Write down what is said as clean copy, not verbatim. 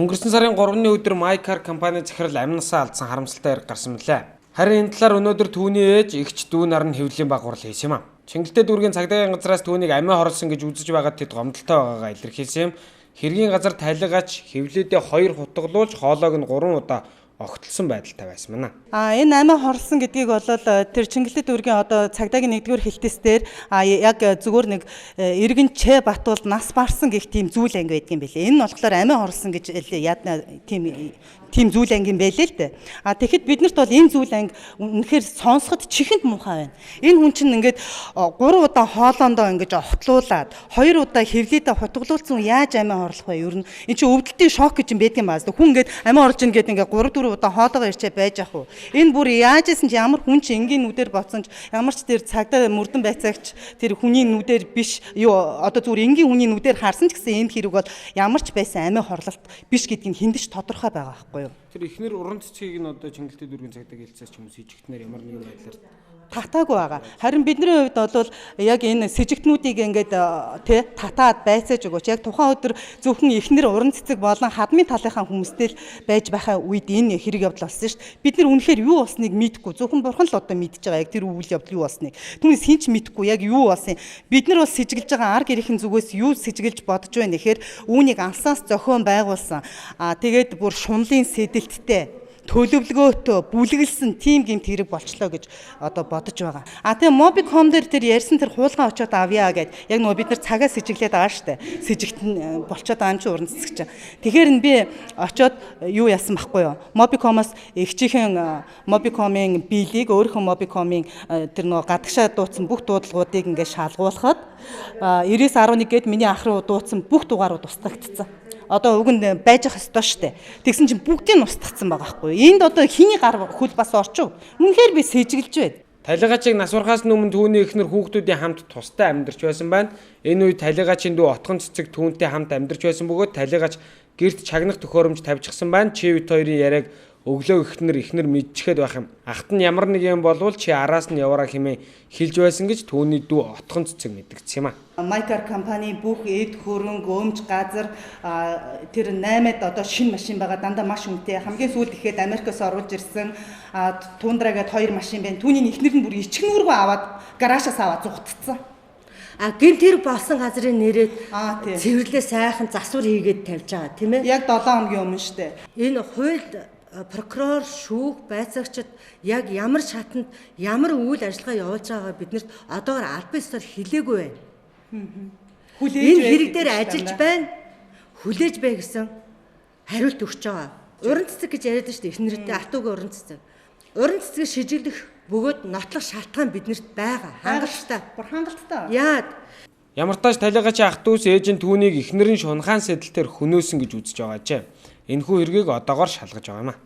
Өнгөрсөн сарын 3-ны өдөр MyCar компани захирал амнасаа алдсан харамсалтай яриг гарсан мэлээ. Харин энэ талаар өнөөдөр түүний ээж эгч дүү нар нь хэвлэлийн багварал хийсэн юм. Чингэлтэй дүүргийн цагдаагийн газраас түүнийг амиа хорлсон гэж үзэж байгаад тэд гомдолтой байгаагаа илэрхийлсэн юм. Хэргийн газар тайлгач хэвлээдээ 2 хутгалуулж хоолойг нь 3 удаа огтлсон байдалтай байсан мана. Энэ амиа хорлсон гэдгийг болол тэр Чингэлтэй дүүргийн одоо цагдаагийн 1-р хэлтэс дээр яг зүгээр нэг Иргэн Ч Батуулд нас барсан гэх тийм зүйл анги байдгийн байлээ. Энэ нь болохоор амиа хорлсон гэж яадна тийм зүйл анги юм байлээ л дээ. Тэгэхэд биднэрт бол энэ зүйл анги үнэхээр сонсоход чихэнд муухай байна. Энэ хүн чинь ингээд 3 удаа хоолоондоо ингээд огтлуулад 2 удаа хэвлээдээ хутгалуулсан яаж амиа хорлох вэ? Ер нь энэ чинь өвдөлтийн шок гэж юм байдаг юм байна. Хүн ингээд амиа хорлж ийн гэдэг ингээд 3-4 удаа хоолоогоо ирчээ байж ах уу. Энэ бүр яаж исэн чи ямар хүн чи энгийн нүдээр боцсон ч ямар ч тэр цагдаа мөрдөн байцаагч тэр хүний нүдээр биш одоо зүгээр энгийн хүний нүдээр харсан ч гэсэн энэ хэрэг бол ямар ч байсан амиа хорлолт биш гэдгийг хиндэж тодорхой байгаа байхгүй юу. Тэр ихнэр уран цэцгийг нь одоо Чингэлтэй дүүргийн цагдаагийн хэлцээс ч юм уу сэжигтнэр ямар нэгэн байдлаар татаагүй байгаа. Харин бидний хувьд бол яг энэ сэжигтнүүдийг ингээд татаад байцааж өгөөч. Яг тухайн өдөр зөвхөн ихнэр уран цэцэг болон хадмын талынхаа хүмүүстэй л байж байхаа үед энэ хэрэг явдал болсон шүү дээ. Бид нар үнэхээр юу болсныг мэдэхгүй. Зөвхөн бурхан л одоо мэдж байгаа. Яг тэр үйл явдал юу болсныг. Түүнээс хинч мэдэхгүй. Яг юу болсон. Бид нар бол сэжиглэж байгаа ар гэрийн зүгээс юу сэжиглэж бодож байна гэхээр үүнийг ансаас зохион байгуулсан. Тэгээд бүр шунлын сэдэлттэй төлөвлөгөөтэй бүлэглсэн тим гэмт хэрэг болчлоо гэж одоо бодож байгаа. Тэгээ Mobicom дээр тэр ярьсан тэр хуулган очоод авъя гэд яг нөгөө бид нар цагаа сэжиглээд байгаа штэ. Сэжигтэн болчоод байгаа юм чи уран цэцэг чинь. Тэгэхээр би очоод юу яасан байхгүй юу? Mobicom-оос эгчийнхэн Mobicom-ийн биелийг өөрийнхөө Mobicom-ийн тэр нөгөө гадагшаа дуудсан бүх дуудлагуудыг ингээд шалгуулхад 9.11 гээд миний ах руу дуудсан бүх дугаарууд устгагдсан. Одоо уг нь байж ах ёстой штэ. Тэгсэн чинь бүгдийг нь устгацсан байгаа байхгүй. Энд одоо хиний гар хөл бас орчив. Үнэхээр би сэжиглэж байна. Талигачийг нас барахаас өмнө түүний эхнэр хүүхдүүдийн хамт тустай амьдарч байсан байна. Энэ үед талигачийн дүү отхон цэцэг түүнтэй хамт амьдарч байсан бөгөөд талигач гэрт чагнах төхөөрөмж тавьчихсан байна. Чи хоёрын яриаг өглөө ихнэр мэдчихэд байх юм. Ахт нь ямар нэг юм болвол чи араас нь яваараа хэмээн хэлж байсан гэж түүний дүү отхон цэцэг мэдгдсэн юм а. MyCar компани бүх эд хөрөнгө өмч газар тэр 8-ад одоо шинэ машин байгаа дандаа маш үнэтэй. Хамгийн сүүлд ихэд Америкаас оруулж ирсэн Тундрагээд 2 машин байна. Түүний ихнэр нь бүр ичгнүүргөө аваад гараашаас аваад зүгтцсан. Гэмт хэрэг болсон газрын нэрээд цэвэрлээ сайхан засвар хийгээд тавьж байгаа тийм ээ. Яг 7 хоногийн өмнө штэ. Энэ хуульд прокурор, шүүх, байцаагчид яг ямар шатанд ямар үйл ажиллагаа явуулж байгааг биднэрт одоогоор аль бисаар хэлээгүй байна. Энэ хэрэг дээр ажиллаж байна. Хүлээж бай гэсэн хариулт өгч байгаа. Уран цэцэг гэж яриад шүү дээ. Эхнэртэй атуугийн уран цэцэг. Уран цэцгийг шижилдэх бөгөөд нотлох шалтгаан биднэрт байгаа. Хангалттай. Бүр хангалттай. Яад. Ямар тааш талигачийн ах дүүс ээж нь түүнийг эхнэрийн шунхаан сэдэлтээр хөнөөсөн гэж үзэж байгаа ч. Энэхүү хэргийг одоогоор шалгаж байгаа юм а.